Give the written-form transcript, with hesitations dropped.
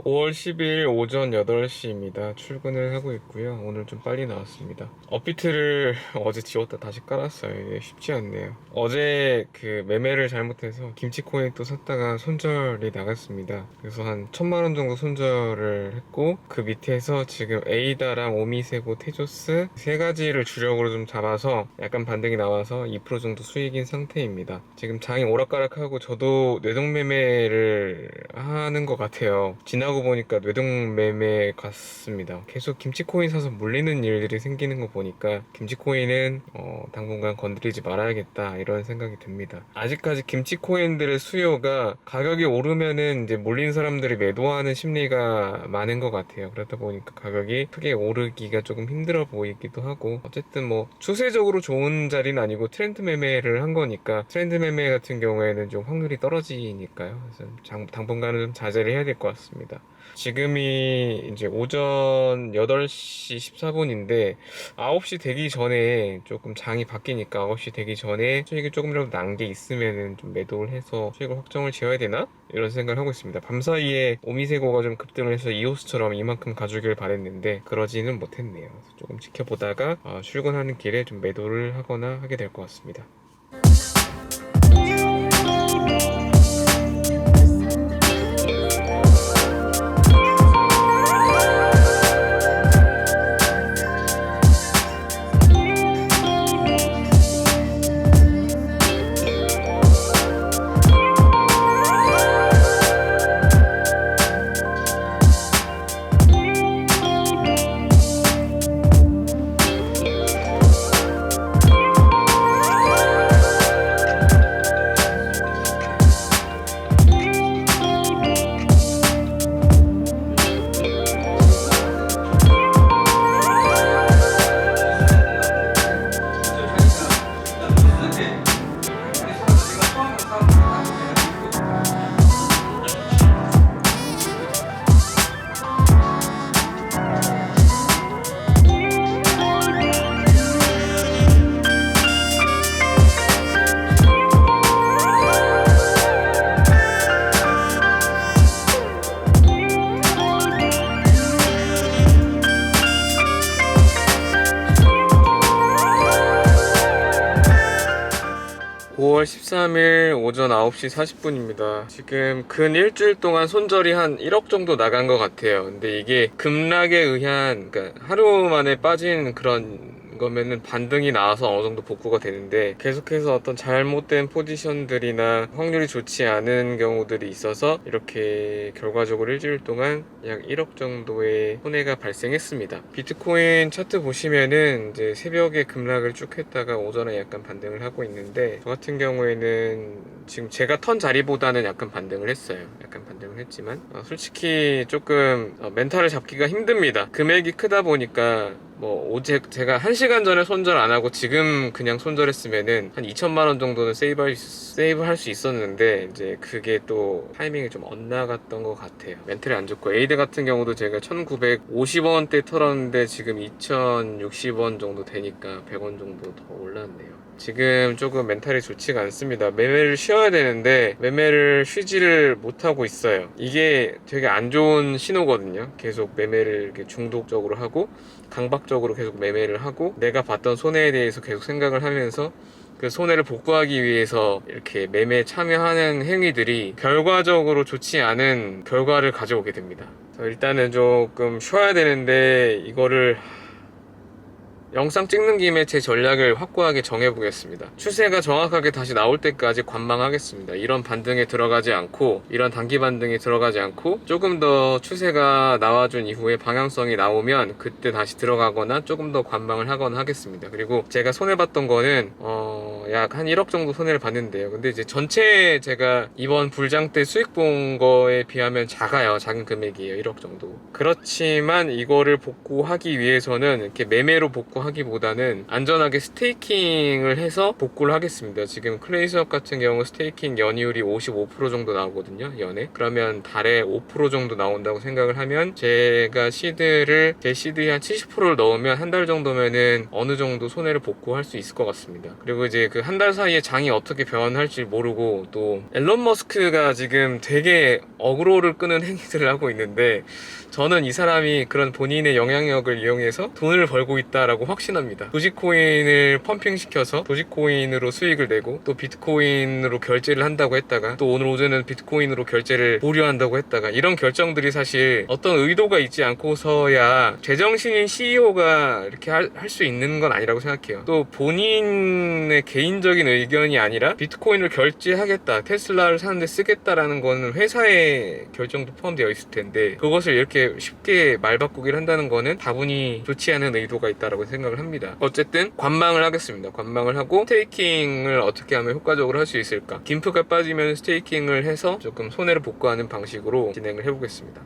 5월 10일 오전 8시입니다. 출근을 하고 있고요. 오늘 좀 빨리 나왔습니다. 업비트를 어제 지웠다 다시 깔았어요. 이게 쉽지 않네요. 어제 그 매매를 잘못해서 김치코인 또 샀다가 손절이 나갔습니다. 그래서 한 1000만원 정도 손절을 했고, 그 밑에서 지금 에이다랑 오미세고 테조스 세 가지를 주력으로 좀 잡아서 약간 반등이 나와서 2% 정도 수익인 상태입니다. 지금 장이 오락가락하고 저도 뇌동매매를 하는 것 같아요. 지나고 보니까 뇌동매매 같습니다. 계속 김치코인 사서 물리는 일들이 생기는 거 보니까 김치코인은 당분간 건드리지 말아야겠다 이런 생각이 듭니다. 아직까지 김치코인들의 수요가 가격이 오르면은 이제 몰린 사람들이 매도하는 심리가 많은 것 같아요. 그러다 보니까 가격이 크게 오르기가 조금 힘들어 보이기도 하고, 어쨌든 뭐 추세적으로 좋은 자리는 아니고 트렌드 매매를 한 거니까, 트렌드 매매 같은 경우에는 좀 확률이 떨어지니까요. 그래서 당분간은 좀 자제를 해야 될 것 같습니다. 지금이 이제 오전 8시 14분인데 9시 되기 전에 조금 장이 바뀌니까 9시 되기 전에 수익이 조금이라도 난 게 있으면은 좀 매도를 해서 수익을 확정을 지어야 되나? 이런 생각을 하고 있습니다. 밤사이에 오미세고가 좀 급등을 해서 이호스처럼 이만큼 가주길 바랬는데 그러지는 못했네요. 그래서 조금 지켜보다가 출근하는 길에 좀 매도를 하거나 하게 될 것 같습니다. 5월 13일 오전 9시 40분입니다. 지금 근 일주일 동안 손절이 한 1억 정도 나간 것 같아요. 근데 이게 급락에 의한, 그러니까 하루 만에 빠진 그런 거면은 반등이 나와서 어느 정도 복구가 되는데, 계속해서 어떤 잘못된 포지션들이나 확률이 좋지 않은 경우들이 있어서 이렇게 결과적으로 일주일 동안 약 1억 정도의 손해가 발생했습니다. 비트코인 차트 보시면은 이제 새벽에 급락을 쭉 했다가 오전에 약간 반등을 하고 있는데, 저 같은 경우에는 지금 제가 턴 자리보다는 약간 반등을 했어요. 약간 반등을 했지만 솔직히 조금 멘탈을 잡기가 힘듭니다. 금액이 크다 보니까 뭐 어제 제가 1시간 전에 손절 안 하고 지금 그냥 손절했으면은 한 2천만 원 정도는 세이브할 수 있었는데, 이제 그게 또 타이밍이 좀 엇나갔던 것 같아요. 멘탈이 안 좋고, 에이드 같은 경우도 제가 1950원대 털었는데 지금 2060원 정도 되니까 100원 정도 더 올랐네요. 지금 조금 멘탈이 좋지가 않습니다. 매매를 쉬어야 되는데 매매를 쉬지를 못하고 있어요. 이게 되게 안 좋은 신호거든요. 계속 매매를 이렇게 중독적으로 하고 강박적으로 계속 매매를 하고, 내가 봤던 손해에 대해서 계속 생각을 하면서 그 손해를 복구하기 위해서 이렇게 매매에 참여하는 행위들이 결과적으로 좋지 않은 결과를 가져오게 됩니다. 일단은 조금 쉬어야 되는데, 이거를 영상 찍는 김에 제 전략을 확고하게 정해보겠습니다. 추세가 정확하게 다시 나올 때까지 관망하겠습니다. 이런 반등에 들어가지 않고, 이런 단기 반등에 들어가지 않고, 조금 더 추세가 나와준 이후에 방향성이 나오면 그때 다시 들어가거나 조금 더 관망을 하거나 하겠습니다. 그리고 제가 손해봤던 거는 약 한 1억 정도 손해를 봤는데요. 근데 이제 전체 제가 이번 불장 때 수익 본 거에 비하면 작아요. 작은 금액이에요. 1억 정도. 그렇지만 이거를 복구하기 위해서는 이렇게 매매로 복구 하기보다는 안전하게 스테이킹을 해서 복구를 하겠습니다. 지금 클레이 수업 같은 경우 스테이킹 연이율이 55% 정도 나오거든요, 연에. 그러면 달에 5% 정도 나온다고 생각을 하면 제 시드에 한 70%를 넣으면 한 달 정도면은 어느 정도 손해를 복구할 수 있을 것 같습니다. 그리고 이제 그 한 달 사이에 장이 어떻게 변할지 모르고, 또 앨런 머스크가 지금 되게 어그로를 끄는 행위들을 하고 있는데, 저는 이 사람이 그런 본인의 영향력을 이용해서 돈을 벌고 있다라고 확신합니다. 도지코인을 펌핑시켜서 도지코인으로 수익을 내고, 또 비트코인으로 결제를 한다고 했다가, 또 오늘 오전에는 비트코인으로 결제를 보류한다고 했다가, 이런 결정들이 사실 어떤 의도가 있지 않고서야 제정신인 CEO가 이렇게 할 수 있는 건 아니라고 생각해요. 또 본인의 개인적인 의견이 아니라 비트코인을 결제하겠다, 테슬라를 사는데 쓰겠다라는 거는 회사의 결정도 포함되어 있을 텐데, 그것을 이렇게 쉽게 말 바꾸기를 한다는 거는 다분히 좋지 않은 의도가 있다라고 생각을 합니다. 어쨌든 관망을 하겠습니다. 관망을 하고 스테이킹을 어떻게 하면 효과적으로 할 수 있을까, 김프가 빠지면 스테이킹을 해서 조금 손해를 복구하는 방식으로 진행을 해보겠습니다.